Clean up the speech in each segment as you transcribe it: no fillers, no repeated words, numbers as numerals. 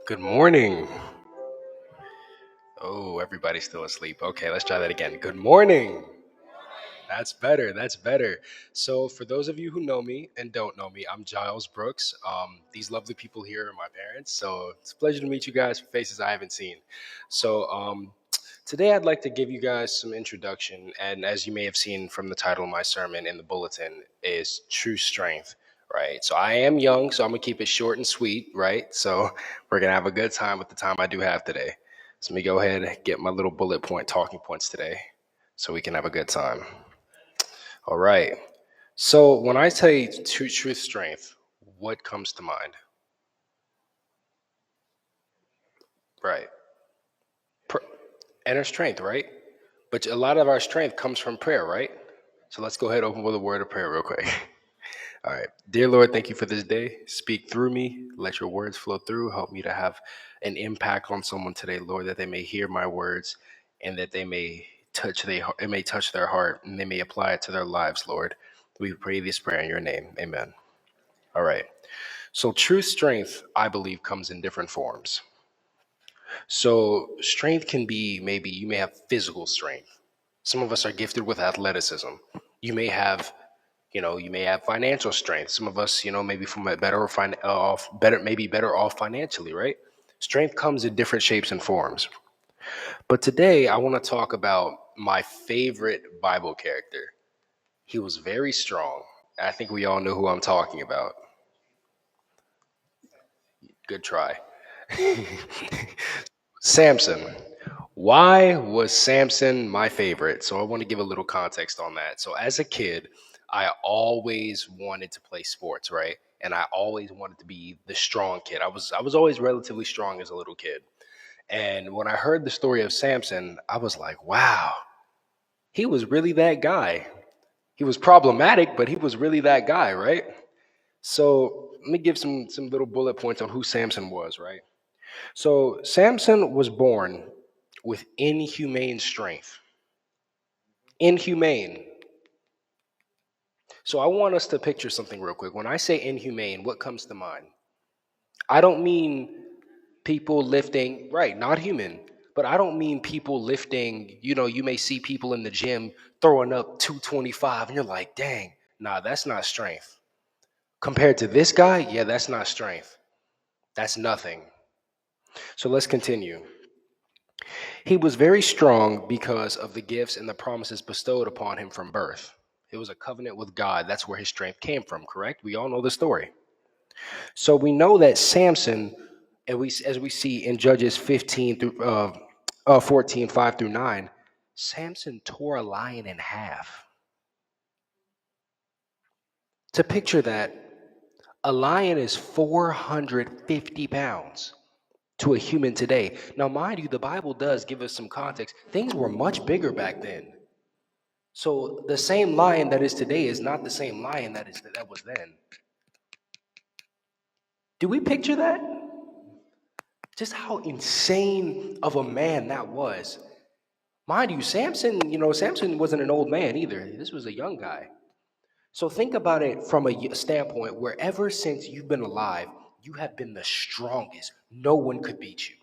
Good morning. Oh, everybody's still asleep. Okay, let's try that again. Good morning. That's better. That's better. So, for those of you who know me and don't know me, I'm Giles Brooks. These lovely people here are my parents. So, it's a pleasure to meet you guys for faces I haven't seen. So, today I'd like to give you guys some introduction. And as you may have seen from the title of my sermon in the bulletin, is True Strength. Right. So, I am young, so I'm going to keep it short and sweet. Right. So, we're going to have a good time with the time I do have today. So, let me go ahead and get my little bullet point talking points today so we can have a good time. All right. So when I say truth strength, what comes to mind? Right. Pr- Inner strength, right? But a lot of our strength comes from prayer, right? So let's go ahead and open with a word of prayer real quick. All right. Dear Lord, thank you for this day. Speak through me. Let your words flow through. Help me to have an impact on someone today, Lord, that they may hear my words and that they may it may touch their heart and they may apply it to their lives, Lord. We pray this prayer in your name. Amen. All right. So true strength, I believe, comes in different forms. So strength can be maybe you may have physical strength. Some of us are gifted with athleticism. You may have, you may have financial strength. Some of us, maybe from a better or off better, maybe better off financially, right? Strength comes in different shapes and forms. But today I want to talk about my favorite Bible character. He was very strong. I think we all know who I'm talking about. Good try. Samson. Why was Samson my favorite? So I want to give a little context on that. So as a kid, I always wanted to play sports, right? And I always wanted to be the strong kid. I was always relatively strong as a little kid. And when I heard the story of Samson, I was like, wow, he was really that guy. He was problematic, but he was really that guy, right? So let me give some little bullet points on who Samson was, right? So Samson was born with inhumane strength. Inhumane. So I want us to picture something real quick. When I say inhumane, what comes to mind? I don't mean people lifting, right, not human, but I don't mean people lifting, you may see people in the gym throwing up 225 and you're like, dang, nah, that's not strength. Compared to this guy, yeah, that's not strength. That's nothing. So let's continue. He was very strong because of the gifts and the promises bestowed upon him from birth. It was a covenant with God. That's where his strength came from, correct? We all know the story. So we know that Samson, and as we see in Judges 15 through 14, 5 through 9, Samson tore a lion in half. To picture that, a lion is 450 pounds to a human today. Now, mind you, the Bible does give us some context. Things were much bigger back then. So the same lion that is today is not the same lion that was then. Do we picture that? Just how insane of a man that was. Mind you, Samson wasn't an old man either. This was a young guy. So think about it from a standpoint where ever since you've been alive, you have been the strongest. No one could beat you.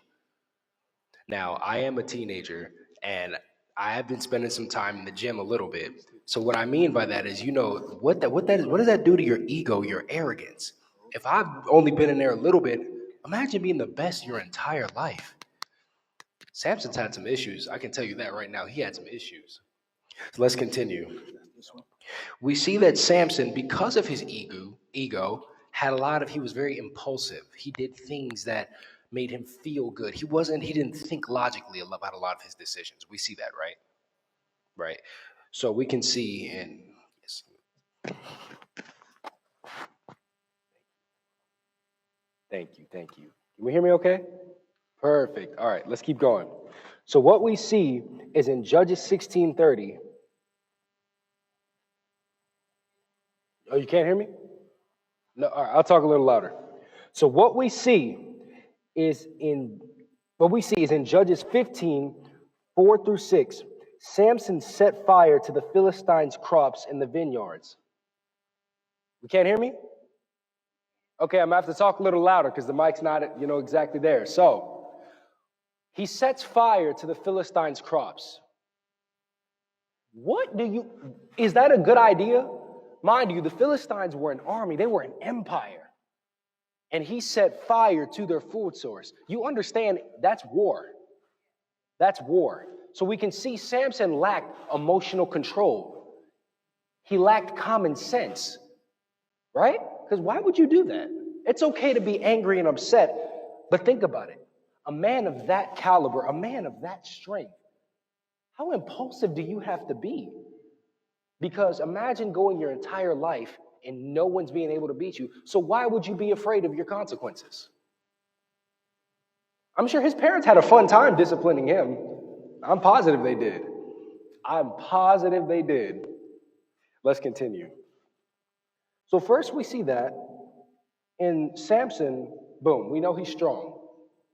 Now, I am a teenager and I have been spending some time in the gym a little bit. So what I mean by that is, what does that do to your ego, your arrogance? If I've only been in there a little bit, imagine being the best your entire life. Samson's had some issues. I can tell you that right now. He had some issues. So let's continue. We see that Samson, because of his ego, he was very impulsive. He did things that made him feel good. He didn't think logically about a lot of his decisions. We see that, right? Right. So we can see in, yes, thank you, thank you. Can we hear me okay? Perfect. All right, let's keep going. So what we see is in Judges 16:30. Oh, you can't hear me? No, all right, I'll talk a little louder. So is in what we see is in Judges 15, 4 through 6. Samson set fire to the Philistines' crops in the vineyards. You can't hear me? Okay, I'm gonna have to talk a little louder because the mic's not, exactly there. So, he sets fire to the Philistines' crops. Is that a good idea? Mind you, the Philistines were an army, they were an empire. And he set fire to their food source. You understand, that's war. That's war. So we can see Samson lacked emotional control. He lacked common sense, right? Because why would you do that? It's okay to be angry and upset, but think about it. A man of that caliber, a man of that strength, how impulsive do you have to be? Because imagine going your entire life and no one's being able to beat you. So why would you be afraid of your consequences? I'm sure his parents had a fun time disciplining him. I'm positive they did. Let's continue. So first we see that in Samson, boom, we know he's strong.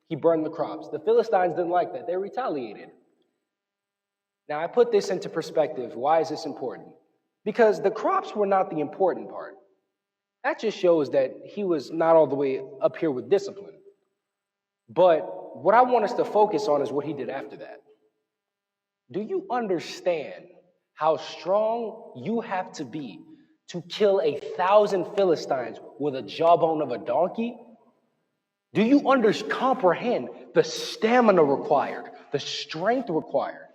He burned the crops. The Philistines didn't like that. They retaliated. Now I put this into perspective. Why is this important? Because the crops were not the important part. That just shows that he was not all the way up here with discipline. But what I want us to focus on is what he did after that. Do you understand how strong you have to be to kill 1,000 Philistines with a jawbone of a donkey? Do you comprehend the stamina required, the strength required?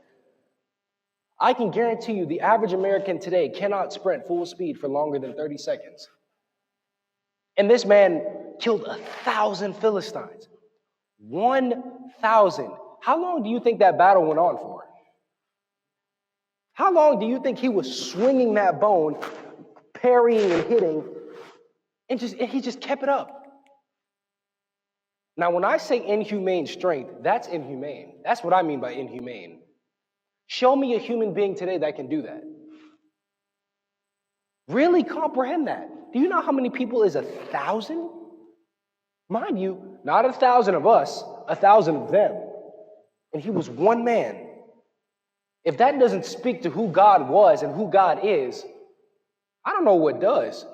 I can guarantee you the average American today cannot sprint full speed for longer than 30 seconds. And this man killed 1,000 Philistines. 1,000. How long do you think that battle went on for? How long do you think he was swinging that bone, parrying and hitting, and he just kept it up? Now, when I say inhumane strength, that's inhumane. That's what I mean by inhumane. Show me a human being today that can do that. Really comprehend that. Do you know how many people is 1,000? Mind you, not 1,000 of us, 1,000 of them. And he was one man. If that doesn't speak to who God was and who God is, I don't know what does.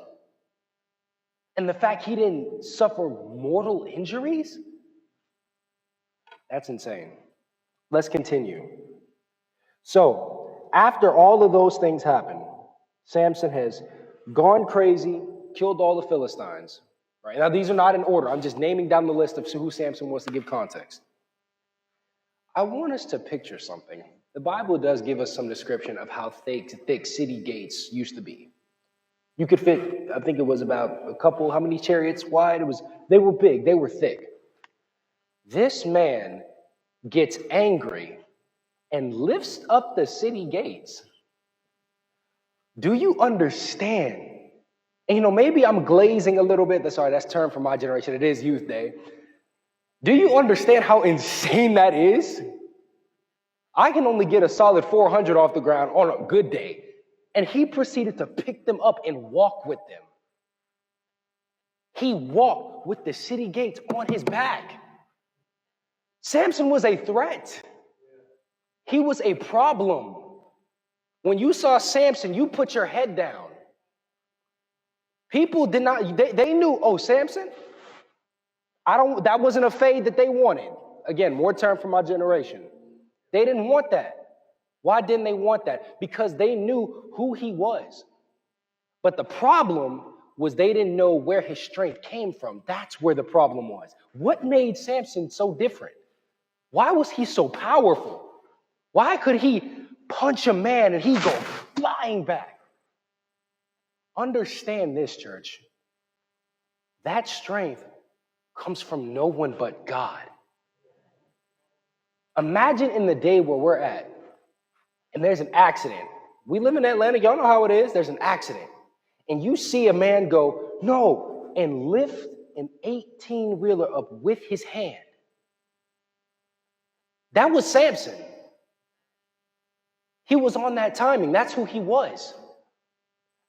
And the fact he didn't suffer mortal injuries? That's insane. Let's continue. So, after all of those things happen, Samson has gone crazy, killed all the Philistines. Right? Now, these are not in order. I'm just naming down the list of who Samson was to give context. I want us to picture something. The Bible does give us some description of how thick city gates used to be. You could fit, I think it was about how many chariots wide? They were big, they were thick. This man gets angry and lifts up the city gates. Do you understand? And maybe I'm glazing a little bit. Sorry, that's term for my generation. It is Youth Day. Do you understand how insane that is? I can only get a solid 400 off the ground on a good day. And he proceeded to pick them up and walk with them. He walked with the city gates on his back. Samson was a threat. He was a problem. When you saw Samson, you put your head down. People did not, they knew, oh, Samson? That wasn't a fade that they wanted. Again, more term for my generation. They didn't want that. Why didn't they want that? Because they knew who he was. But the problem was they didn't know where his strength came from. That's where the problem was. What made Samson so different? Why was he so powerful? Why could he punch a man and he go flying back? Understand this, church. That strength comes from no one but God. Imagine in the day where we're at, and there's an accident. We live in Atlanta. Y'all know how it is. There's an accident. And you see a man go, no, and lift an 18-wheeler up with his hand. That was Samson. He was on that timing. That's who he was.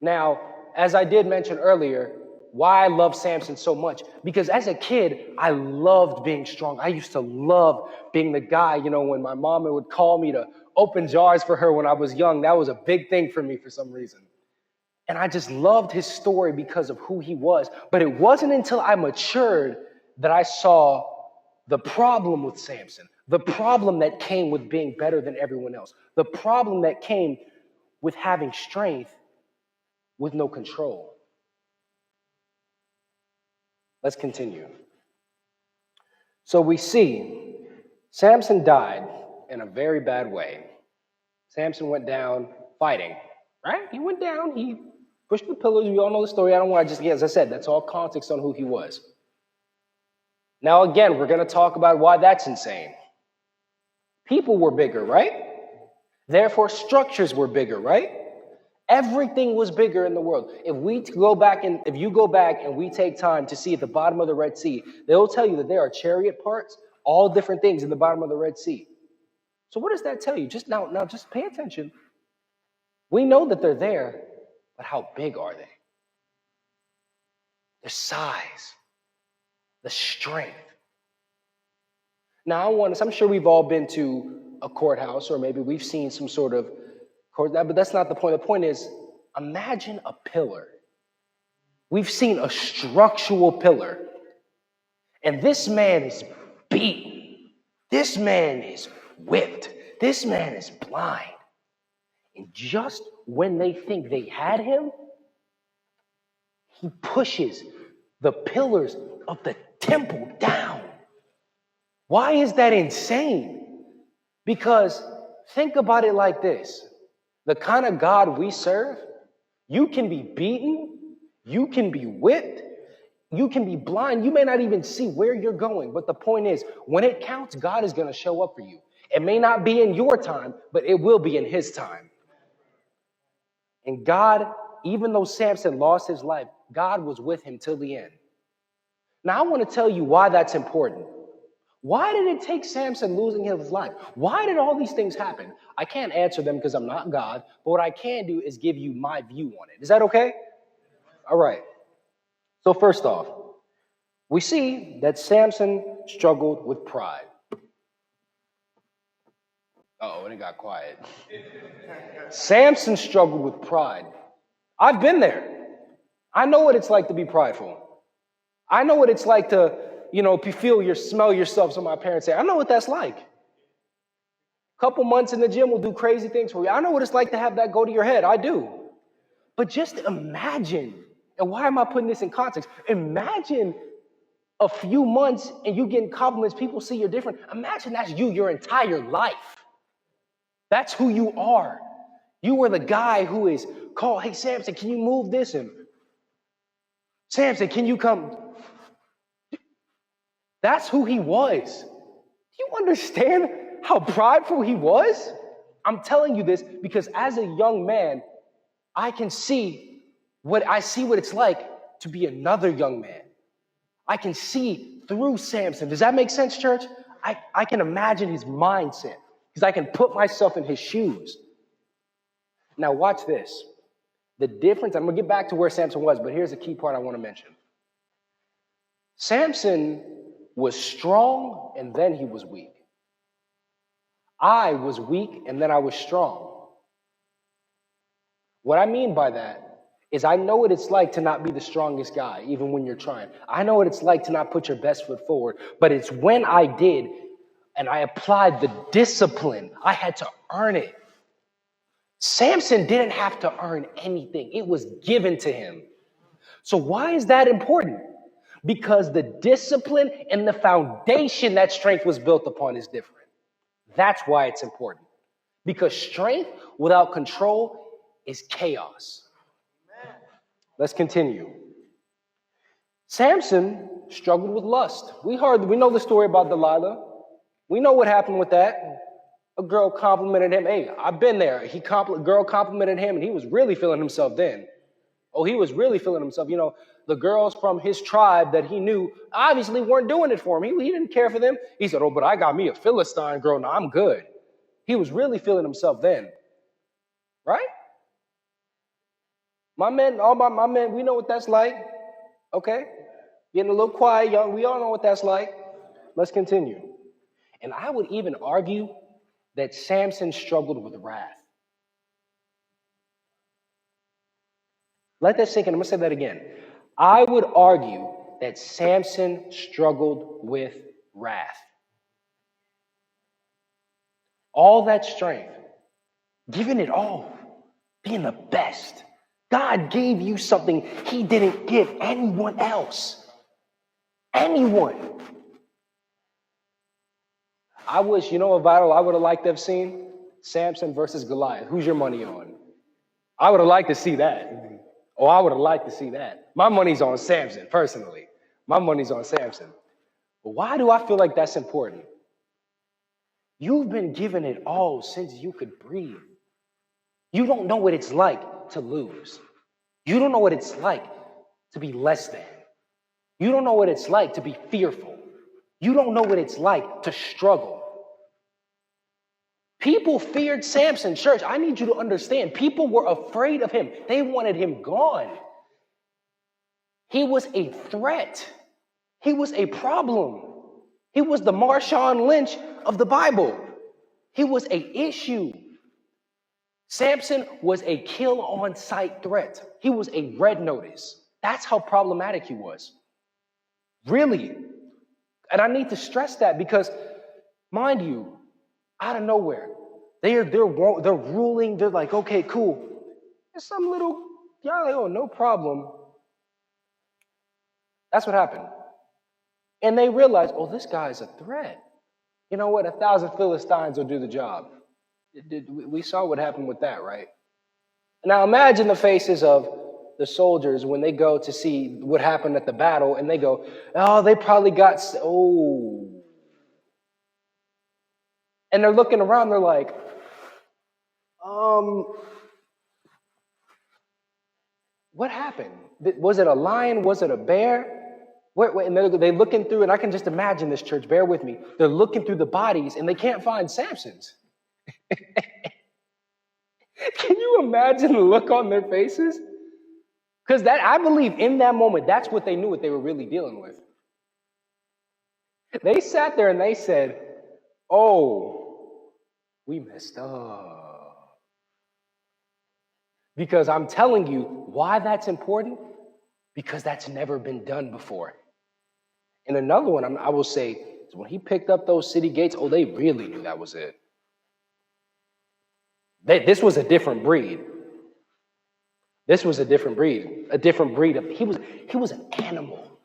Now, as I did mention earlier, why I love Samson so much, because as a kid, I loved being strong. I used to love being the guy, when my mama would call me to open jars for her when I was young. That was a big thing for me for some reason. And I just loved his story because of who he was. But it wasn't until I matured that I saw the problem with Samson, the problem that came with being better than everyone else, the problem that came with having strength with no control. Let's continue. So we see Samson died in a very bad way. Samson went down fighting, right? He went down, he pushed the pillars. We all know the story. I don't want to just, as I said, that's all context on who he was. Now, again, we're going to talk about why that's insane. People were bigger, right? Therefore, structures were bigger, right? Everything was bigger in the world. If you go back and we take time to see at the bottom of the Red Sea, they'll tell you that there are chariot parts, all different things in the bottom of the Red Sea. So what does that tell you? Just pay attention. We know that they're there, but how big are they? The size, the strength. Now, I'm sure we've all been to a courthouse, or maybe we've seen some sort of court, but that's not the point. The point is, imagine a pillar. We've seen a structural pillar, and this man is beaten. This man is whipped. This man is blind. And just when they think they had him, he pushes the pillars of the temple down. Why is that insane? Because think about it like this. The kind of God we serve, you can be beaten, you can be whipped, you can be blind, you may not even see where you're going. But the point is, when it counts, God is going to show up for you. It may not be in your time, but it will be in his time. And God, even though Samson lost his life, God was with him till the end. Now, I want to tell you why that's important. Why did it take Samson losing his life? Why did all these things happen? I can't answer them because I'm not God, but what I can do is give you my view on it. Is that okay? All right. So first off, we see that Samson struggled with pride. Uh-oh, and it got quiet. Samson struggled with pride. I've been there. I know what it's like to be prideful. I know what it's like to, smell yourself, so my parents say. I know what that's like. Couple months in the gym will do crazy things for you. I know what it's like to have that go to your head. I do. But just imagine, and why am I putting this in context? Imagine a few months and you getting compliments, people see you're different. Imagine that's you your entire life. That's who you are. You were the guy who is called, hey, Samson, can you move this? And Samson, can you come? That's who he was. Do you understand how prideful he was? I'm telling you this because as a young man, I see what it's like to be another young man. I can see through Samson. Does that make sense, church? I can imagine his mindset because I can put myself in his shoes. Now watch this. The difference, I'm going to get back to where Samson was, but here's the key part I want to mention. Samson was strong and then he was weak. I was weak and then I was strong. What I mean by that is I know what it's like to not be the strongest guy, even when you're trying. I know what it's like to not put your best foot forward, but it's when I did and I applied the discipline, I had to earn it. Samson didn't have to earn anything. It was given to him. So why is that important? Because the discipline and the foundation that strength was built upon is different. That's why it's important. Because strength without control is chaos. Let's continue. Samson struggled with lust. We know the story about Delilah. We know what happened with that. A girl complimented him. Hey, I've been there. Girl complimented him, and he was really feeling himself then. Oh, he was really feeling himself. The girls from his tribe that he knew obviously weren't doing it for him. He didn't care for them. He said, oh, but I got me a Philistine girl. Now I'm good. He was really feeling himself then. Right? My men, we know what that's like. Okay? Getting a little quiet, young. We all know what that's like. Let's continue. And I would even argue that Samson struggled with wrath. Let that sink in. I'm going to say that again. I would argue that Samson struggled with wrath. All that strength, giving it all, being the best. God gave you something he didn't give anyone else. Anyone. I wish, you know a battle I would have liked to have seen? Samson versus Goliath. Who's your money on? I would have liked to see that. Oh, I would have liked to see that. My money's on Samson, personally. My money's on Samson. But why do I feel like that's important? You've been given it all since you could breathe. You don't know what it's like to lose. You don't know what it's like to be less than. You don't know what it's like to be fearful. You don't know what it's like to struggle. People feared Samson, church. I need you to understand. People were afraid of him. They wanted him gone. He was a threat. He was a problem. He was the Marshawn Lynch of the Bible. He was an issue. Samson was a kill-on-sight threat. He was a red notice. That's how problematic he was. Really. And I need to stress that because, mind you, out of nowhere, they're ruling. They're like, okay, cool. There's some little, y'all like, oh, no problem. That's what happened. And they realized, oh, this guy's a threat. You know what? 1,000 Philistines will do the job. We saw what happened with that, right? Now imagine the faces of the soldiers when they go to see what happened at the battle, and they go, oh, they probably got, oh. And they're looking around, they're like, what happened? Was it a lion? Was it a bear? And they're looking through, and I can just imagine this, church, bear with me. They're looking through the bodies, and they can't find Samson's. Can you imagine the look on their faces? Because I believe in that moment, that's what they knew what they were really dealing with. They sat there and they said, oh, we messed up. Because I'm telling you why that's important, because that's never been done before. And another one I will say is when he picked up those city gates, oh, they really knew that was it. This was a different breed. This was a different breed. A different breed of he was an animal.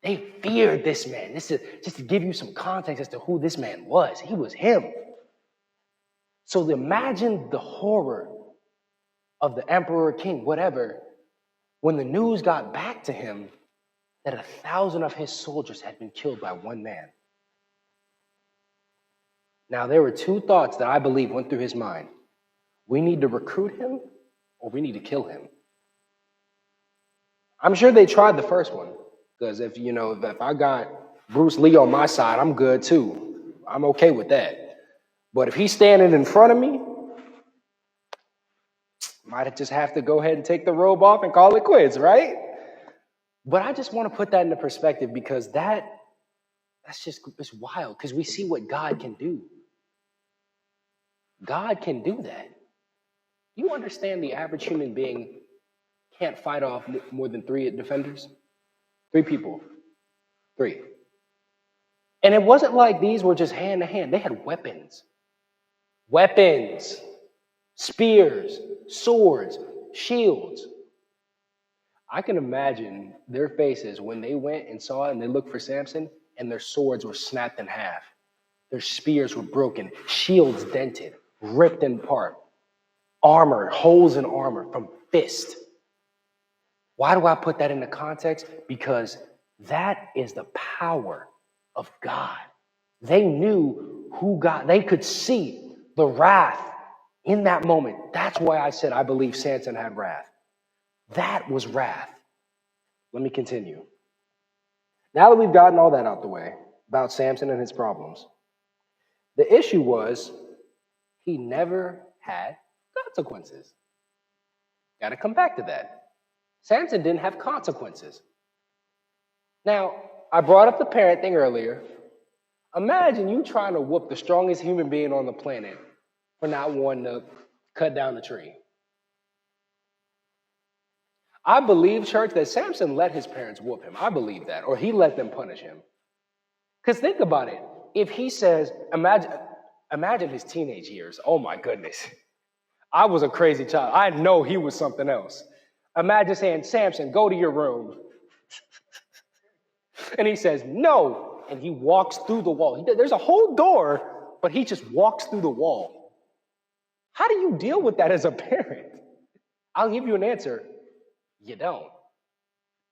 They feared this man. This is just to give you some context as to who this man was. He was him. So imagine the horror of the emperor, king, whatever, when the news got back to him that 1,000 of his soldiers had been killed by one man. Now, there were two thoughts that I believe went through his mind. We need to recruit him, or we need to kill him. I'm sure they tried the first one, because if I got Bruce Lee on my side, I'm good too. I'm okay with that. But if he's standing in front of me, might just have to go ahead and take the robe off and call it quits, right? But I just want to put that into perspective because that's it's wild because we see what God can do. God can do that. You understand the average human being can't fight off more than 3 defenders? 3 people. 3. And it wasn't like these were just hand to hand. They had weapons. Weapons. Spears, swords, shields. I can imagine their faces when they went and saw it and they looked for Samson and their swords were snapped in half. Their spears were broken, shields dented, ripped apart, armor, holes in armor from fist. Why do I put that into context? Because that is the power of God. They knew who God, they could see the wrath in that moment. That's why I said I believe Samson had wrath. That was wrath. Let me continue. Now that we've gotten all that out the way about Samson and his problems, the issue was he never had consequences. Got to come back to that. Samson didn't have consequences. Now, I brought up the parent thing earlier. Imagine you trying to whoop the strongest human being on the planet for not wanting to cut down the tree. I believe, church, that Samson let his parents whoop him. I believe that, or he let them punish him. Because think about it. If he says, imagine his teenage years. Oh my goodness. I was a crazy child. I know he was something else. Imagine saying, Samson, go to your room. And he says, no. And he walks through the wall. There's a whole door, but he just walks through the wall. How do you deal with that as a parent? I'll give you an answer. You don't.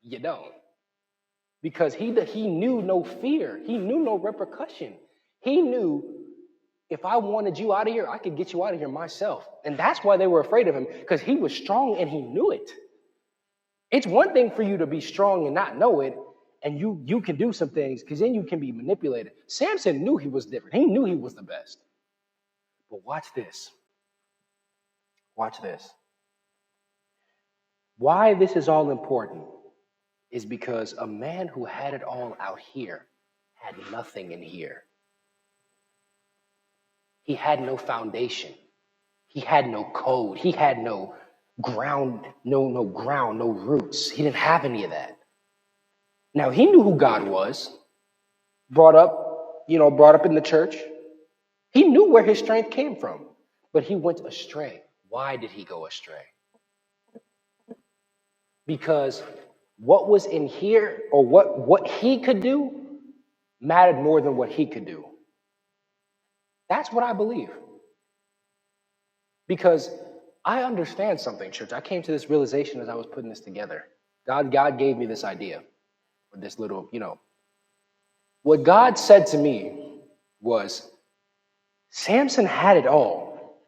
You don't. Because he knew no fear. He knew no repercussion. He knew if I wanted you out of here, I could get you out of here myself. And that's why they were afraid of him, because he was strong and he knew it. It's one thing for you to be strong and not know it, and you can do some things, because then you can be manipulated. Samson knew he was different. He knew he was the best. But watch this. Watch this. Why this is all important is because a man who had it all out here had nothing in here. He had no foundation. He had no code. He had no ground, no ground, no roots. He didn't have any of that. Now, he knew who God was, brought up in the church. He knew where his strength came from, but he went astray. Why did he go astray? Because what was in here, or what he could do, mattered more than what he could do. That's what I believe. Because I understand something, church. I came to this realization as I was putting this together. God gave me this idea, or this little, What God said to me was, Samson had it all.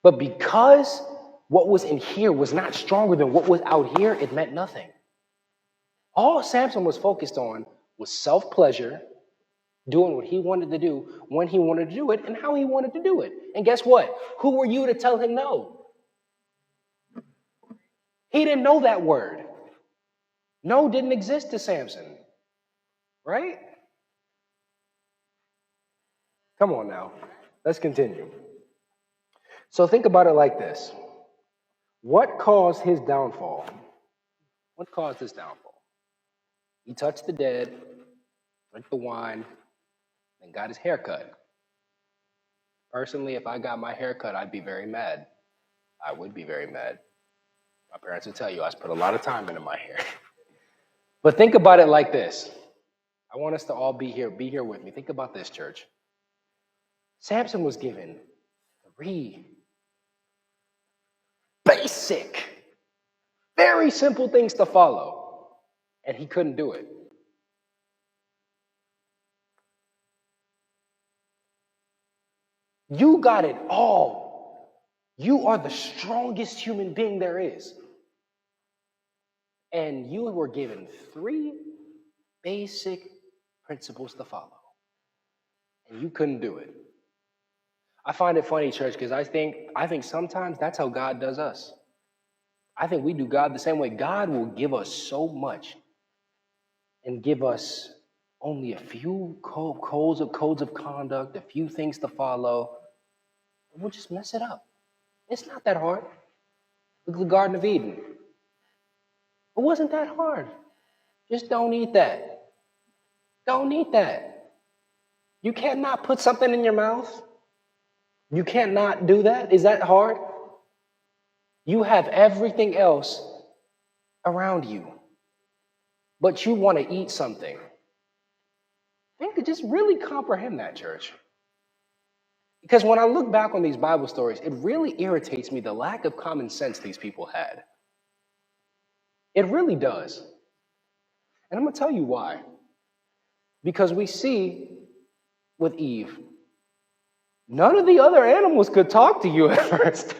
But because what was in here was not stronger than what was out here, it meant nothing. All Samson was focused on was self-pleasure, doing what he wanted to do, when he wanted to do it, and how he wanted to do it. And guess what? Who were you to tell him no? He didn't know that word. No didn't exist to Samson. Right? Come on now. Let's continue. So think about it like this. What caused his downfall? What caused his downfall? He touched the dead, drank the wine, and got his hair cut. Personally, if I got my hair cut, I'd be very mad. I would be very mad. My parents would tell you I put a lot of time into my hair. But think about it like this. I want us to all be here with me. Think about this, church. Samson was given 3 basic, very simple things to follow, and he couldn't do it. You got it all. You are the strongest human being there is. And you were given 3 basic principles to follow. And you couldn't do it. I find it funny, church, because I think sometimes that's how God does us. I think we do God the same way. God will give us so much and give us only a few codes of conduct, a few things to follow, and we'll just mess it up. It's not that hard. Look at the Garden of Eden. It wasn't that hard. Just don't eat that. Don't eat that. You can't not put something in your mouth. You can't not do that. Is that hard? You have everything else around you, but you want to eat something. I think to just really comprehend that, church. Because when I look back on these Bible stories, it really irritates me the lack of common sense these people had. It really does. And I'm going to tell you why. Because we see with Eve, none of the other animals could talk to you at first.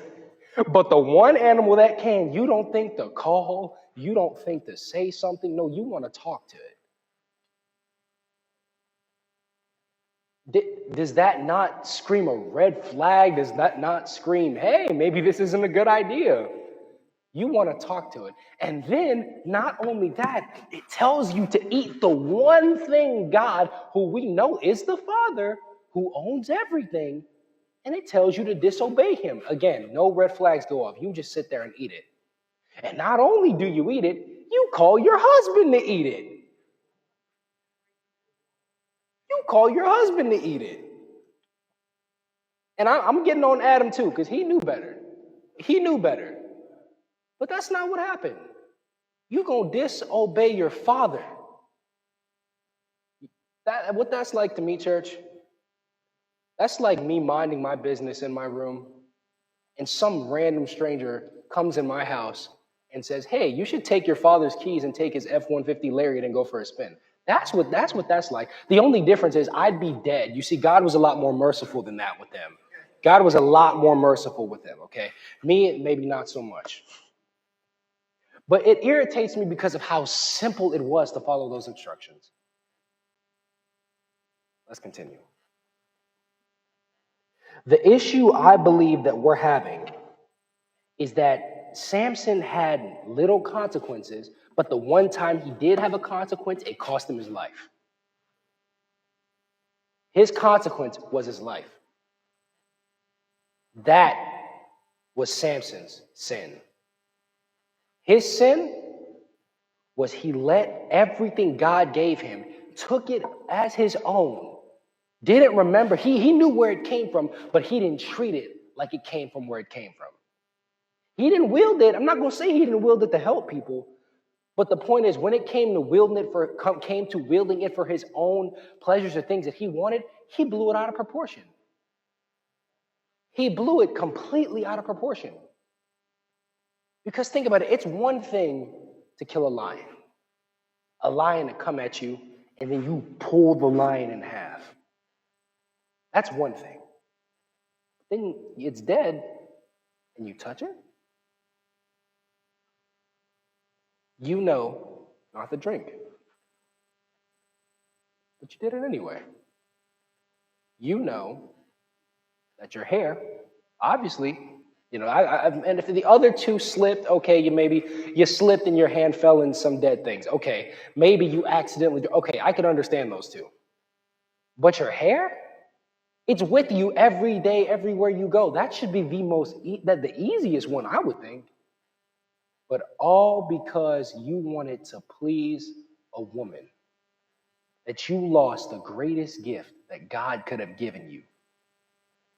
But the one animal that can, you don't think to call, you don't think to say something. No, you want to talk to it. Does that not scream a red flag? Does that not scream, hey, maybe this isn't a good idea? You want to talk to it. And then, not only that, it tells you to eat the one thing God, who we know is the Father, who owns everything, and it tells you to disobey him. Again, no red flags go off. You just sit there and eat it. And not only do you eat it, you call your husband to eat it. You call your husband to eat it. And I'm getting on Adam too, because he knew better. He knew better. But that's not what happened. You're going to disobey your father. What that's like to me, church, that's like me minding my business in my room, and some random stranger comes in my house and says, hey, you should take your father's keys and take his F-150 Lariat and go for a spin. That's what that's like. The only difference is I'd be dead. You see, God was a lot more merciful than that with them. God was a lot more merciful with them, okay? Me, maybe not so much. But it irritates me because of how simple it was to follow those instructions. Let's continue. The issue I believe that we're having is that Samson had little consequences, but the one time he did have a consequence, it cost him his life. His consequence was his life. That was Samson's sin. His sin was he let everything God gave him, took it as his own, didn't remember. He knew where it came from, but he didn't treat it like it came from where it came from. He didn't wield it. I'm not going to say he didn't wield it to help people, but the point is when it came to wielding it for his own pleasures or things that he wanted, he blew it out of proportion. He blew it completely out of proportion. Because think about it, it's one thing to kill a lion to come at you, and then you pull the lion in half. That's one thing. Then it's dead, and you touch it. You know not to drink. But you did it anyway. You know that your hair, obviously, and if the other two slipped, okay, you slipped and your hand fell in some dead things. Okay, maybe you accidentally, okay, I could understand those two. But your hair, it's with you every day, everywhere you go. That should be the easiest one, I would think. But all because you wanted to please a woman, that you lost the greatest gift that God could have given you.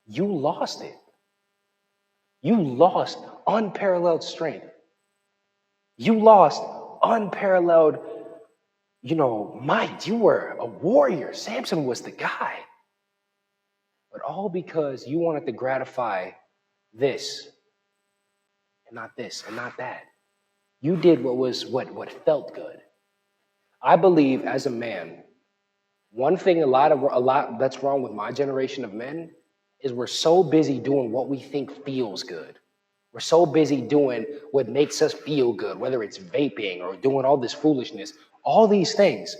You lost it. You lost unparalleled strength. You lost unparalleled, might. You were a warrior. Samson was the guy. But all because you wanted to gratify this and not this and not that. You did what felt good. I believe as a man, one thing a lot that's wrong with my generation of men is we're so busy doing what we think feels good. We're so busy doing what makes us feel good, whether it's vaping or doing all this foolishness, all these things.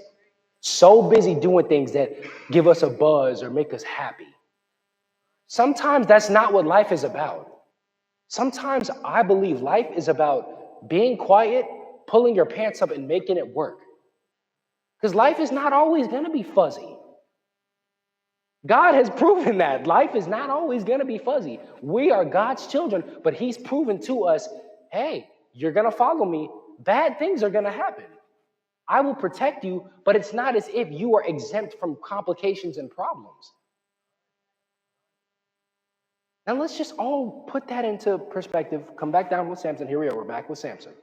So busy doing things that give us a buzz or make us happy. Sometimes that's not what life is about. Sometimes I believe life is about being quiet, pulling your pants up and making it work. Because life is not always going to be fuzzy. God has proven that life is not always going to be fuzzy. We are God's children, but he's proven to us, hey, you're going to follow me. Bad things are going to happen. I will protect you, but it's not as if you are exempt from complications and problems. Now let's just all put that into perspective. Come back down with Samson. Here we are. We're back with Samson.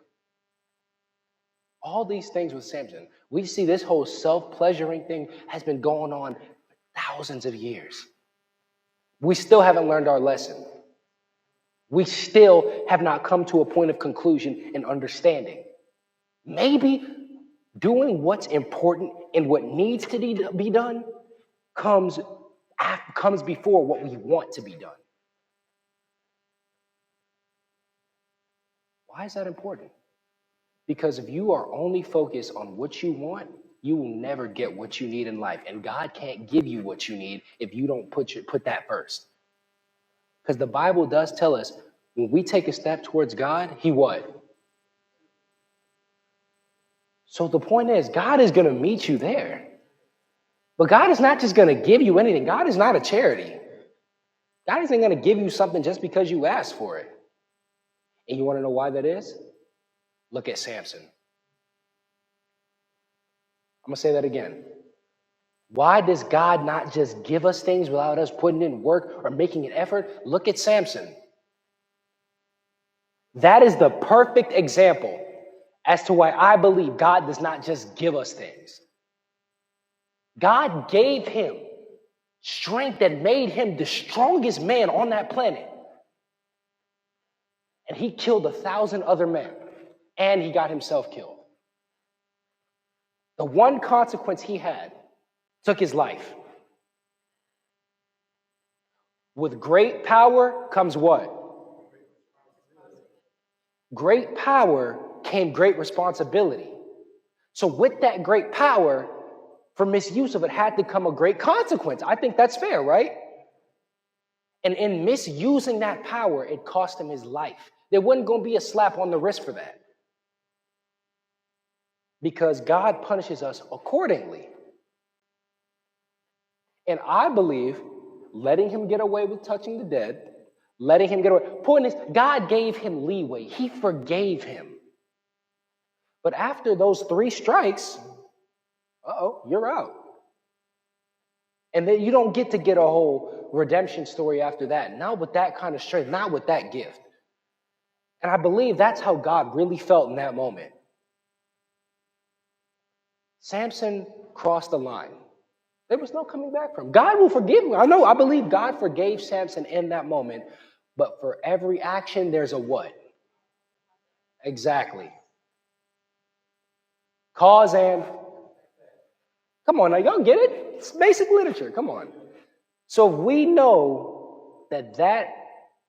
All these things with Samson. We see this whole self-pleasuring thing has been going on thousands of years. We still haven't learned our lesson. We still have not come to a point of conclusion and understanding. Maybe doing what's important and what needs to be done comes before what we want to be done. Why is that important? Because if you are only focused on what you want, you will never get what you need in life. And God can't give you what you need if you don't put that first. Because the Bible does tell us when we take a step towards God, he what? So the point is, God is going to meet you there. But God is not just going to give you anything. God is not a charity. God isn't going to give you something just because you asked for it. And you want to know why that is? Look at Samson. I'm going to say that again. Why does God not just give us things without us putting in work or making an effort? Look at Samson. That is the perfect example as to why I believe God does not just give us things. God gave him strength that made him the strongest man on that planet. And he killed 1,000 other men. And he got himself killed. The one consequence he had took his life. With great power comes what? Great power came great responsibility. So with that great power, for misuse of it had to come a great consequence. I think that's fair, right? And in misusing that power, it cost him his life. There wasn't going to be a slap on the wrist for that. Because God punishes us accordingly. And I believe letting him get away with touching the dead, letting him get away. Point is, God gave him leeway. He forgave him. But after those 3 strikes, you're out. And then you don't get to get a whole redemption story after that. Not with that kind of strength, not with that gift. And I believe that's how God really felt in that moment. Samson crossed the line. There was no coming back from him. God will forgive him. I believe God forgave Samson in that moment. But for every action, there's a what? Exactly. Cause and... Come on, now y'all get it? It's basic literature. Come on. So we know that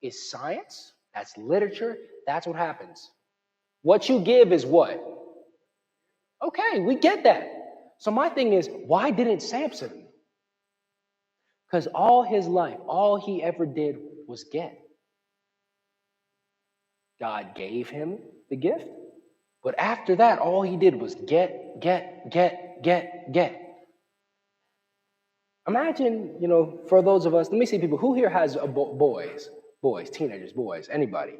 is science. That's literature. That's what happens. What you give is what? Okay, we get that. So my thing is, why didn't Samson? Because all his life, all he ever did was get. God gave him the gift. But after that, all he did was get. Imagine, for those of us, let me see people, who here has boys, teenagers, boys, anybody?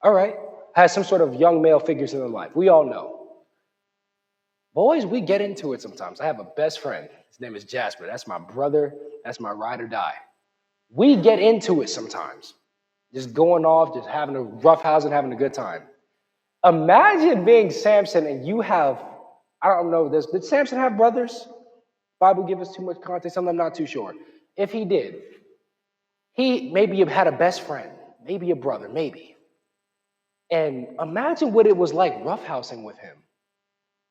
All right, has some sort of young male figures in their life. We all know. Boys, we get into it sometimes. I have a best friend. His name is Jasper. That's my brother. That's my ride or die. We get into it sometimes. Just going off, just having a rough house and having a good time. Imagine being Samson and you have, I don't know this, did Samson have brothers? Bible give us too much context, I'm not too sure. If he did, he maybe had a best friend, maybe a brother, maybe. And imagine what it was like roughhousing with him.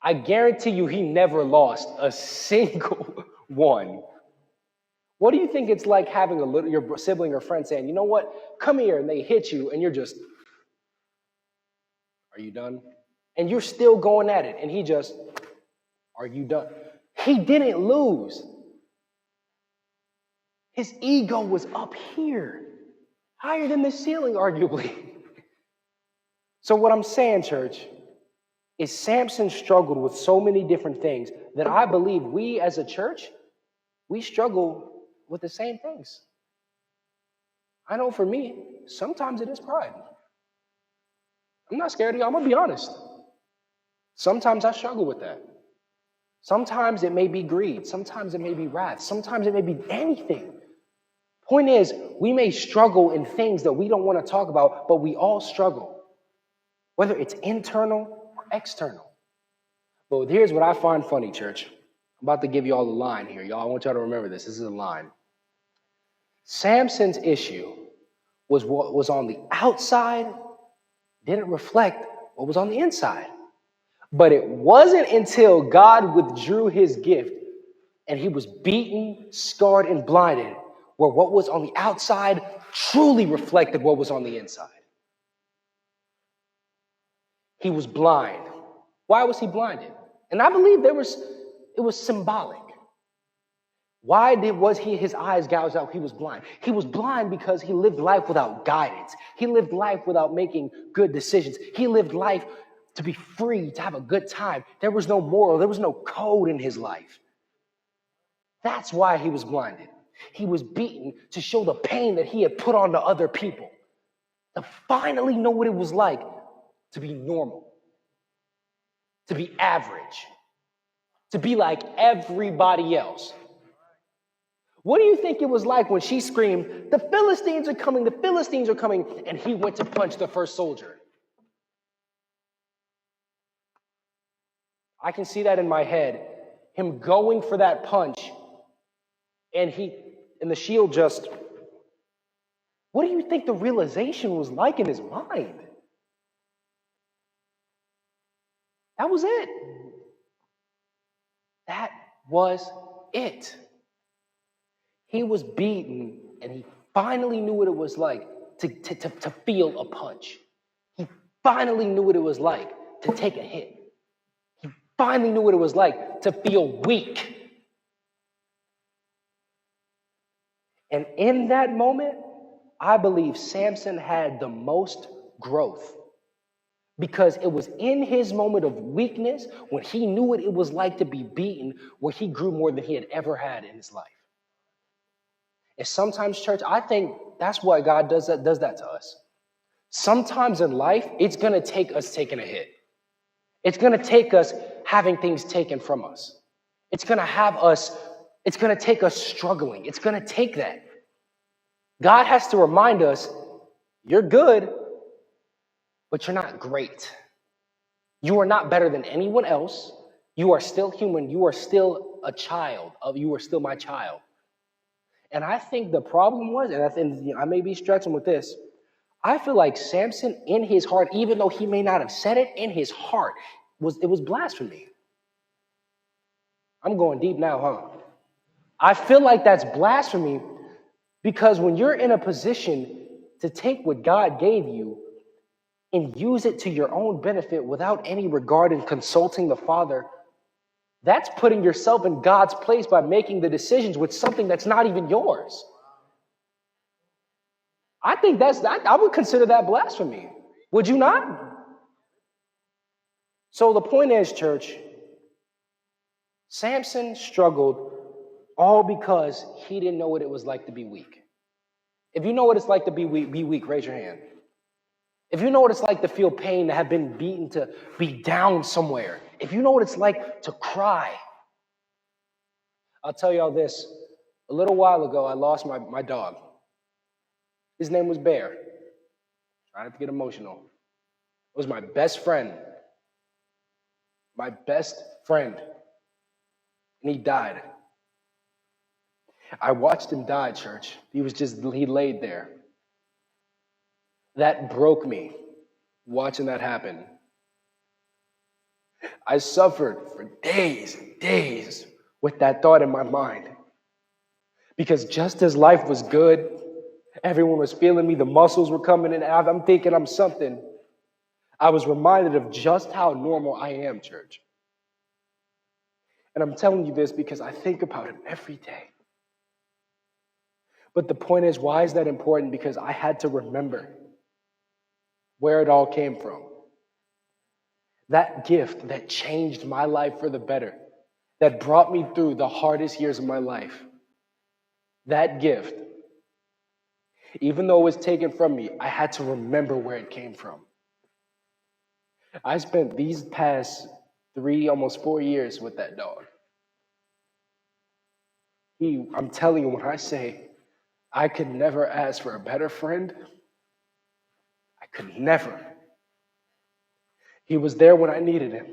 I guarantee you he never lost a single one. What do you think it's like having your sibling or friend saying, you know what, come here, and they hit you, and you're just, are you done? And you're still going at it, and he just, are you done? He didn't lose. His ego was up here, higher than the ceiling, arguably. So what I'm saying, church, is Samson struggled with so many different things that I believe we as a church, we struggle with the same things. I know for me, sometimes it is pride. I'm not scared of you, I'm going to be honest. Sometimes I struggle with that. Sometimes it may be greed. Sometimes it may be wrath. Sometimes it may be anything. Point is, we may struggle in things that we don't want to talk about, but we all struggle. Whether it's internal or external. But here's what I find funny, church. I'm about to give you all a line here. Y'all, I want y'all to remember this. This is a line. Samson's issue was what was on the outside didn't reflect what was on the inside. But it wasn't until God withdrew his gift and he was beaten, scarred, and blinded where what was on the outside truly reflected what was on the inside. He was blind. Why was he blinded? And I believe it was symbolic. Why was his eyes gouged out? He was blind. He was blind because he lived life without guidance. He lived life without making good decisions. He lived life to be free, to have a good time. There was no moral. There was no code in his life. That's why he was blinded. He was beaten to show the pain that he had put on to other people. To finally know what it was like to be normal. to be average, to be like everybody else. What do you think it was like when she screamed, "The Philistines are coming, the Philistines are coming," and he went to punch the first soldier? I can see that in my head, him going for that punch, and the shield just, what do you think the realization was like in his mind? That was it. That was it. He was beaten, and he finally knew what it was like to feel a punch. He finally knew what it was like to take a hit. He finally knew what it was like to feel weak. And in that moment, I believe Samson had the most growth, because it was in his moment of weakness, when he knew what it was like to be beaten, where he grew more than he had ever had in his life. And sometimes, church, I think that's why God does that to us. Sometimes in life, it's going to take us taking a hit. It's going to take us having things taken from us. It's going to take us struggling. It's going to take that. God has to remind us, you're good, but you're not great. You are not better than anyone else. You are still human. You are still a child. You are still my child. And I think the problem was, and I think I may be stretching with this, I feel like Samson, in his heart, even though he may not have said it, in his heart, it was blasphemy. I'm going deep now, huh? I feel like that's blasphemy, because when you're in a position to take what God gave you and use it to your own benefit without any regard in consulting the Father, that's putting yourself in God's place by making the decisions with something that's not even yours. I think I would consider that blasphemy. Would you not? So the point is, church, Samson struggled all because he didn't know what it was like to be weak. If you know what it's like to be weak, raise your hand. If you know what it's like to feel pain, to have been beaten, to be down somewhere, if you know what it's like to cry, I'll tell y'all this. A little while ago, I lost my dog. His name was Bear. Try not to get emotional. It was my best friend. My best friend. And he died. I watched him die, church. He laid there. That broke me, watching that happen. I suffered for days and days with that thought in my mind. Because just as life was good, everyone was feeling me, the muscles were coming in, I'm thinking I'm something, I was reminded of just how normal I am, church. And I'm telling you this because I think about him every day. But the point is, why is that important? Because I had to remember where it all came from. That gift that changed my life for the better, that brought me through the hardest years of my life. That gift, even though it was taken from me, I had to remember where it came from. I spent these past 3, almost 4 years with that dog. I'm telling you, when I say I could never ask for a better friend, I could never. He was there when I needed him.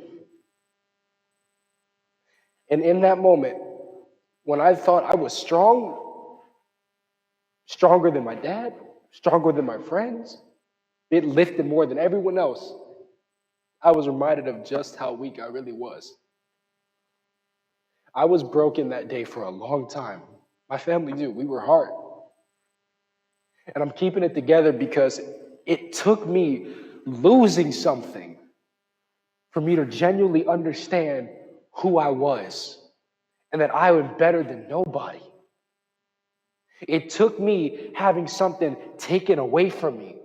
And in that moment, when I thought I was strong, stronger than my dad, stronger than my friends, it lifted more than everyone else, I was reminded of just how weak I really was. I was broken that day for a long time. My family knew. We were hard. And I'm keeping it together because it took me losing something for me to genuinely understand who I was and that I was better than nobody. It took me having something taken away from me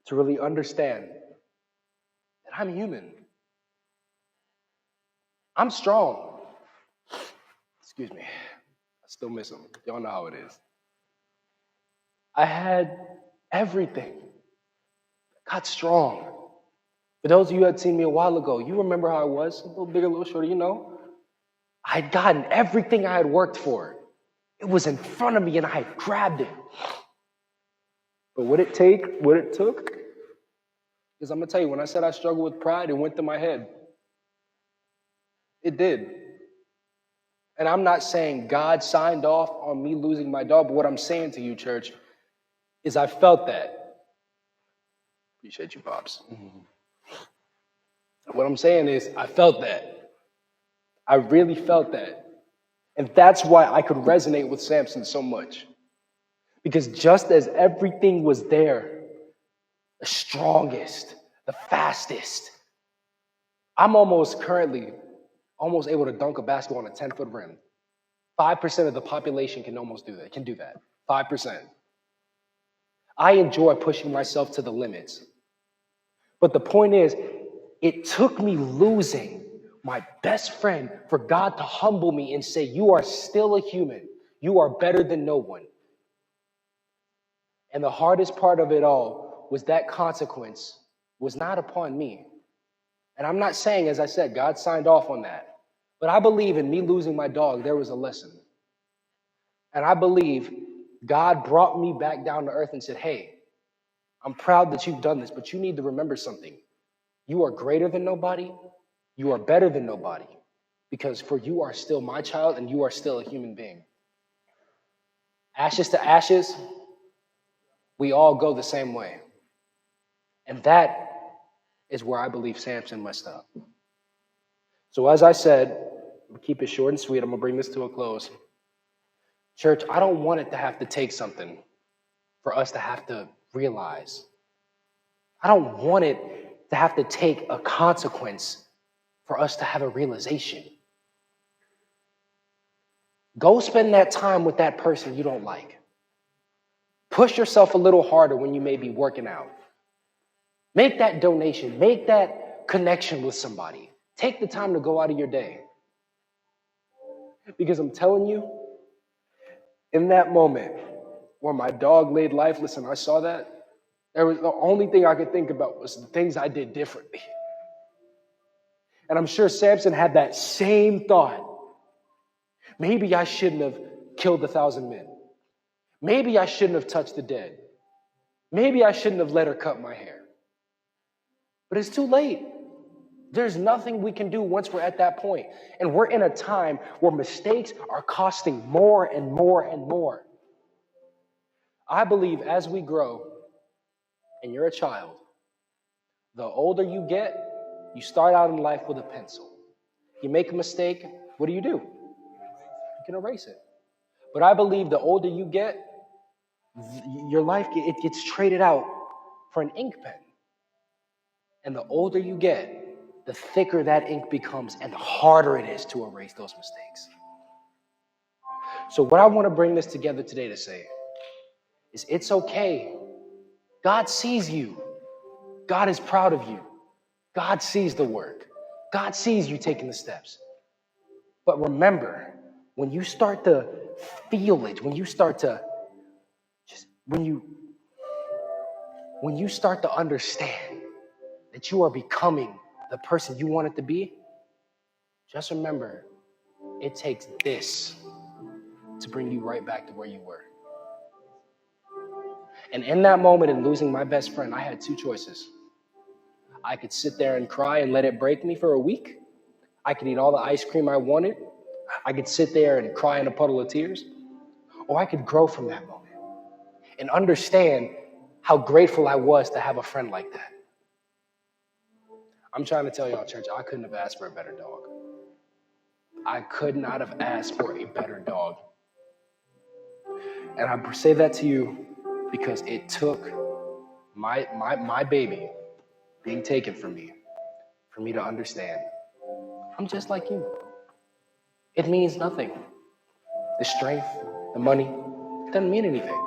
to really understand that I'm human. I'm strong. Excuse me. I still miss him. Y'all know how it is. I had everything. Got strong. For those of you who had seen me a while ago, you remember how I was, a little bigger, a little shorter, you know. I had gotten everything I had worked for. It was in front of me and I had grabbed it. But what it took, is I'm gonna tell you, when I said I struggled with pride, it went to my head. It did. And I'm not saying God signed off on me losing my dog, but what I'm saying to you, church, is I felt that. Appreciate you, Pops. What I'm saying is I felt that. I really felt that. And that's why I could resonate with Samson so much. Because just as everything was there, the strongest, the fastest, I'm currently almost able to dunk a basketball on a 10-foot rim. 5% of the population can do that. 5%. I enjoy pushing myself to the limits. But the point is, it took me losing my best friend for God to humble me and say, you are still a human. You are better than no one. And the hardest part of it all was that consequence was not upon me. And I'm not saying, as I said, God signed off on that. But I believe in me losing my dog, there was a lesson. And I believe God brought me back down to earth and said, hey, I'm proud that you've done this, but you need to remember something. You are greater than nobody. You are better than nobody. Because for you are still my child and you are still a human being. Ashes to ashes, we all go the same way. And that is where I believe Samson messed up. So as I said, keep it short and sweet. I'm going to bring this to a close. Church, I don't want it to have to take something for us to have to realize. I don't want it to have to take a consequence for us to have a realization. Go spend that time with that person you don't like. Push yourself a little harder when you may be working out. Make that donation. Make that connection with somebody. Take the time to go out of your day. Because I'm telling you, in that moment where my dog laid life, listen, I saw that. The only thing I could think about was the things I did differently. And I'm sure Samson had that same thought. Maybe I shouldn't have killed 1,000 men. Maybe I shouldn't have touched the dead. Maybe I shouldn't have let her cut my hair. But it's too late. There's nothing we can do once we're at that point. And we're in a time where mistakes are costing more and more and more. I believe as we grow, and you're a child, the older you get, you start out in life with a pencil. You make a mistake, what do? You can erase it. But I believe the older you get, your life it gets traded out for an ink pen. And the older you get, the thicker that ink becomes and the harder it is to erase those mistakes. So what I want to bring this together today to say is it's okay. God sees you. God is proud of you. God sees the work. God sees you taking the steps. But remember, when you start to feel it, when you start to understand that you are becoming the person you wanted to be, just remember, it takes this to bring you right back to where you were. And in that moment, in losing my best friend, I had two choices. I could sit there and cry and let it break me for a week. I could eat all the ice cream I wanted. I could sit there and cry in a puddle of tears. Or I could grow from that moment and understand how grateful I was to have a friend like that. I'm trying to tell y'all, church, I couldn't have asked for a better dog. I could not have asked for a better dog. And I say that to you because it took my baby being taken from me for me to understand. I'm just like you. It means nothing. The strength, the money, it doesn't mean anything.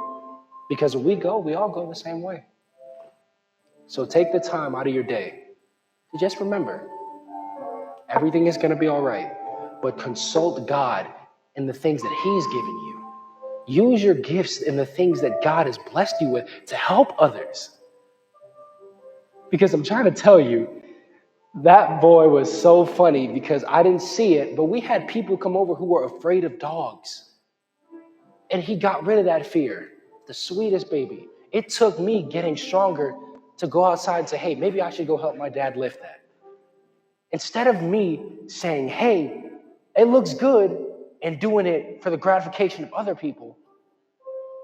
Because when we all go the same way. So take the time out of your day to just remember, everything is going to be all right. But consult God in the things that He's given you. Use your gifts in the things that God has blessed you with to help others. Because I'm trying to tell you, That boy was so funny because I didn't see it, but we had people come over who were afraid of dogs. And he got rid of that fear. The sweetest baby. It took me getting stronger to go outside and say, hey, maybe I should go help my dad lift that. Instead of me saying, hey, it looks good, and doing it for the gratification of other people,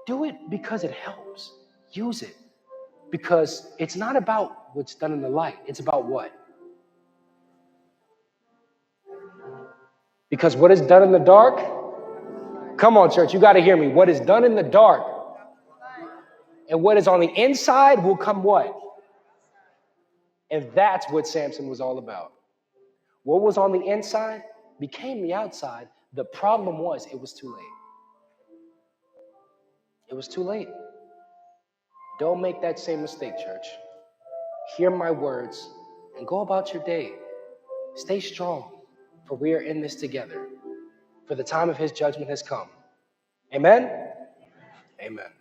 do it because it helps. Use it. Because it's not about what's done in the light. It's about what? Because what is done in the dark, come on, church, you got to hear me. What is done in the dark and what is on the inside will come what? And that's what Samson was all about. What was on the inside became the outside. The problem was it was too late. It was too late. Don't make that same mistake, church. Hear my words and go about your day. Stay strong, for we are in this together. For the time of his judgment has come. Amen? Amen.